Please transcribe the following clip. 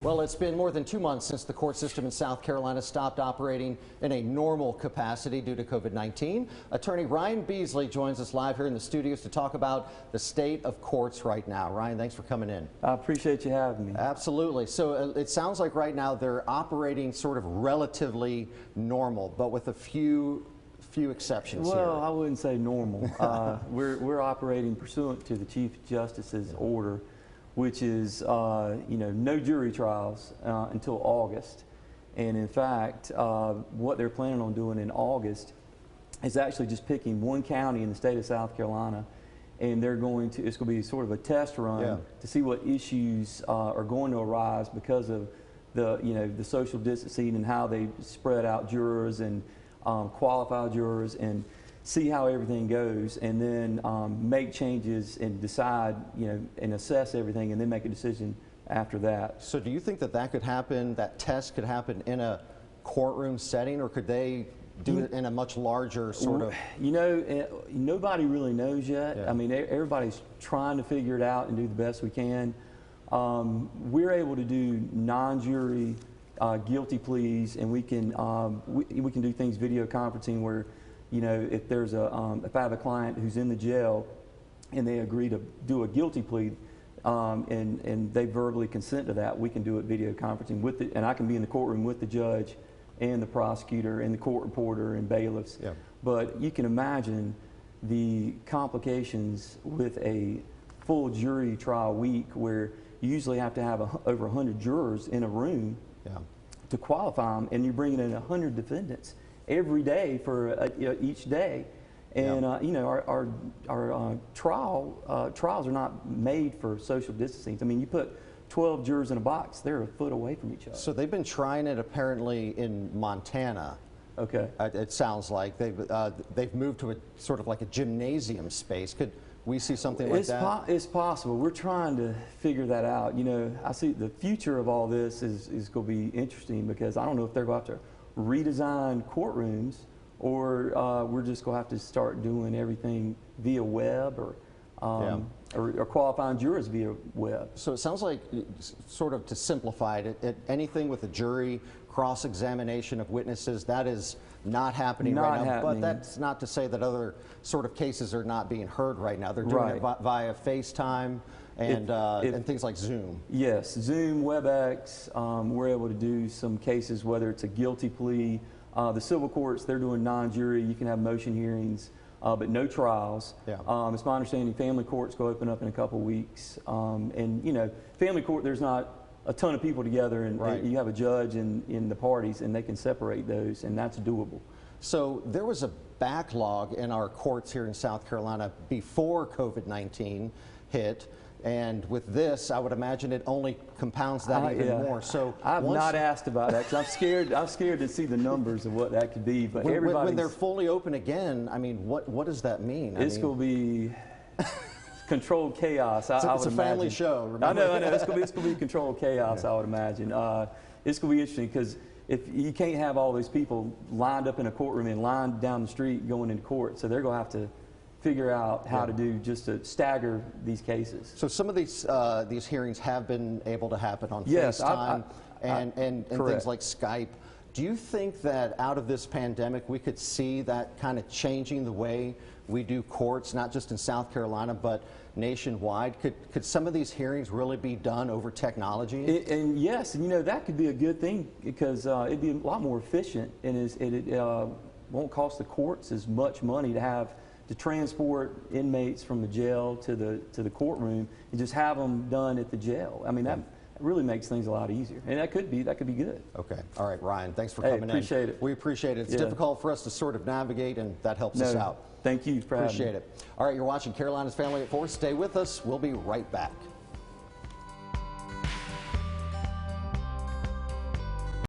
Well, it's been more than 2 months since the court system in South Carolina stopped operating in a normal capacity due to COVID-19. Attorney Ryan Beasley joins us live here in the studios to talk about the state of courts right now. Ryan, thanks for coming in. I appreciate you having me. Absolutely. So it sounds like right now they're operating sort of relatively normal, but with a few exceptions here. Well, I wouldn't say normal. We're operating pursuant to the Chief Justice's order, which is no jury trials until August. And in fact, what they're planning on doing in August is actually just picking one county in the state of South Carolina, and it's going to be sort of a test run to see what issues are going to arise because of the social distancing and how they spread out jurors and qualify jurors, and see how everything goes, and then make changes and decide, and assess everything, and then make a decision after that. So do you think that could happen, that test could happen in a courtroom setting, or could they do it in a much larger sort of? Nobody really knows yet. Yeah. I mean, everybody's trying to figure it out and do the best we can. We're able to do non-jury guilty pleas, and we can do things video conferencing where, if there's if I have a client who's in the jail and they agree to do a guilty plea and they verbally consent to that, we can do it video conferencing and I can be in the courtroom with the judge and the prosecutor and the court reporter and bailiffs. Yeah. But you can imagine the complications with a full jury trial week where you usually have to have over 100 jurors in a room to qualify them, and you're bringing in 100 defendants every day for each day, and our trials are not made for social distancing. I mean, you put 12 jurors in a box, they're a foot away from each other. So they've been trying it apparently in Montana. Okay. It sounds like they've moved to a sort of like a gymnasium space. Could we see something like that? It's possible. We're trying to figure that out. I see the future of all this is going to be interesting, because I don't know if they're going to have to redesign courtrooms, or we're just going to have to start doing everything via web, or qualifying jurors via web. So it sounds like, sort of to simplify it, anything with a jury, cross-examination of witnesses, that is not happening right now. But that's not to say that other sort of cases are not being heard right now. They're doing it via FaceTime and things like Zoom. Yes, Zoom, WebEx. We're able to do some cases, whether it's a guilty plea. The civil courts, they're doing non-jury. You can have motion hearings, but no trials. Yeah. It's my understanding family courts go open up in a couple weeks. And family court, there's not a ton of people together, and you have a judge in the parties, and they can separate those, and that's doable. So there was a backlog in our courts here in South Carolina before COVID-19 hit, and with this, I would imagine it only compounds that even more. So I've not asked about that, because I'm scared to see the numbers of what that could be. But when they're fully open again, I mean, what does that mean? It's going to be controlled chaos. It's a family show. Remember? I know. It's going to be controlled chaos. I would imagine. It's going to be interesting, because if you can't have all these people lined up in a courtroom and lined down the street going into court, so they're going to have to figure out how to do just to stagger these cases. So some of these hearings have been able to happen on FaceTime and things like Skype. Do you think that out of this pandemic we could see that kind of changing the way we do courts, not just in South Carolina but nationwide? Could some of these hearings really be done over technology? Yes, and that could be a good thing, because it'd be a lot more efficient, and it won't cost the courts as much money to transport inmates from the jail to the courtroom and just have them done at the jail. I mean, that really makes things a lot easier, and that could be good. Okay. All right, Ryan, thanks for coming in. Appreciate it. We appreciate it. It's difficult for us to sort of navigate, and that helps us out. Thank you for having me. Appreciate it. All right, you're watching Carolina's Family at 4. Stay with us. We'll be right back.